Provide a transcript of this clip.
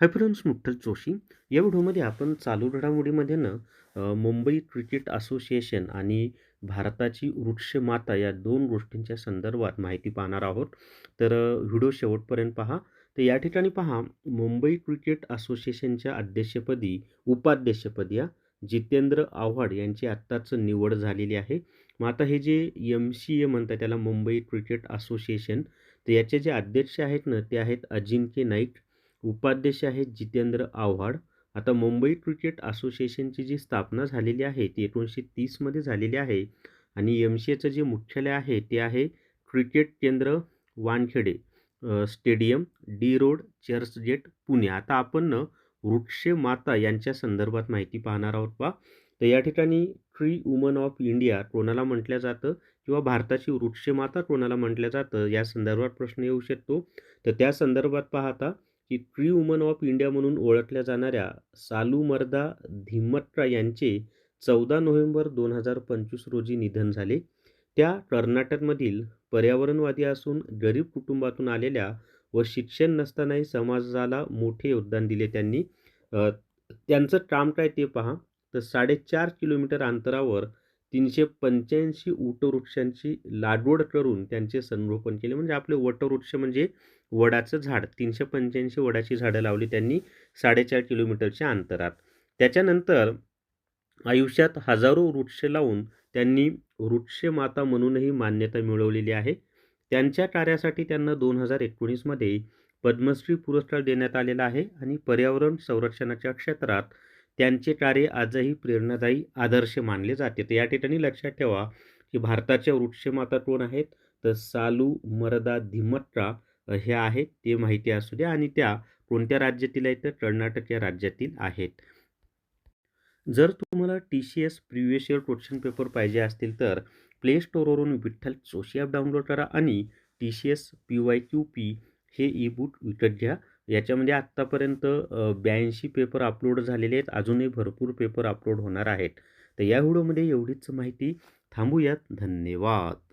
Hi friends, नुकतंच जोशी. या व्हिडिओमध्ये आपण चालू घडामोडीमध्ये मुंबई क्रिकेट असोसिएशन आणि भारताची वृक्षमाता या 2 गोष्टींच्या संदर्भात माहिती पाहणार आहोत. तर व्हिडिओ शेवटपर्यंत पहा. तर या ठिकाणी पहा, मुंबई क्रिकेट असोसिएशनच्या उपाध्यक्षपदी जितेंद्र आव्हाड यांची आत्ताच निवड झालेली आहे. मग आता हे जे MCA म्हणतात त्याला मुंबई क्रिकेट असोसिएशन, तर याचे जे अध्यक्ष आहेत ना, ते आहेत अजिंक्य नाईक. उपाध्यक्ष आहेत जितेंद्र आव्हाड. आता मुंबई क्रिकेट असोसिएशनची जी स्थापना झालेली आहे ती 1930 मध्ये झालेली आहे आणि MCAचं जे मुख्यालय आहे ते आहे क्रिकेट केंद्र Wankhede stadium, D road, Churchgate, Pune. आता आपण वृक्षमाता यांच्या संदर्भात माहिती पाहणार आहोत पहा. तर या ठिकाणी ट्री वुमन ऑफ इंडिया कोणाला म्हटलं जातं किंवा भारताची वृक्षमाता कोणाला म्हटलं जातं या संदर्भात प्रश्न येऊ शकतो. तर त्या संदर्भात पाहता की ट्री वुमन ऑफ इंडिया म्हणून ओळखल्या जाणाऱ्या सालूमर्दा धिम्मट्टा यांचे 14 नोव्हेंबर 2025 रोजी निधन झाले. त्या कर्नाटकमधील पर्यावरणवादी असून गरीब कुटुंबातून आलेल्या व शिक्षण नसतानाही समाजाला मोठे योगदान दिले त्यांनी. त्यांचं काम काय ते पहा. तर 4.5 किलोमीटर अंतरावर 385 वटवृक्षांची लागवड करून त्यांचे संगोपन केले. म्हणजे आपले वटवृक्ष म्हणजे वडाचं झाड, 385 वडाची झाडं लावली त्यांनी 4.5 किलोमीटरच्या अंतरात. त्याच्यानंतर आयुष्यात हजारो वृक्ष लावून त्यांनी वृक्षमाता म्हणूनही मान्यता मिळवलेली आहे. त्यांच्या कार्यासाठी त्यांना 2019 मध्ये पद्मश्री पुरस्कार देण्यात आलेला आहे आणि पर्यावरण संरक्षणाच्या क्षेत्रात त्यांचे कार्य आजही प्रेरणादायी आदर्श मानले जाते. तर या ठिकाणी लक्षात ठेवा की भारताच्या वृक्षमाता कोण आहेत, तर सालूमर्दा धिम्मट्टा हे आहेत, ते माहिती असू द्या आणि त्या कोणत्या राज्यातील आहेत, तर कर्नाटक या राज्यातील आहेत. जर तुम्हाला TCS previous year question paper पाहिजे असतील तर प्ले स्टोअरवरून विठ्ठल जोशी ॲप डाउनलोड करा आणि TCS PYQP हे ई-बुक विकत घ्या. याच्यामध्ये आत्तापर्यंत 82 पेपर अपलोड झालेले आहेत. अजूनही भरपूर पेपर अपलोड होणार आहेत. तर या व्हिडिओमध्ये एवढीच माहिती. थांबूयात. धन्यवाद.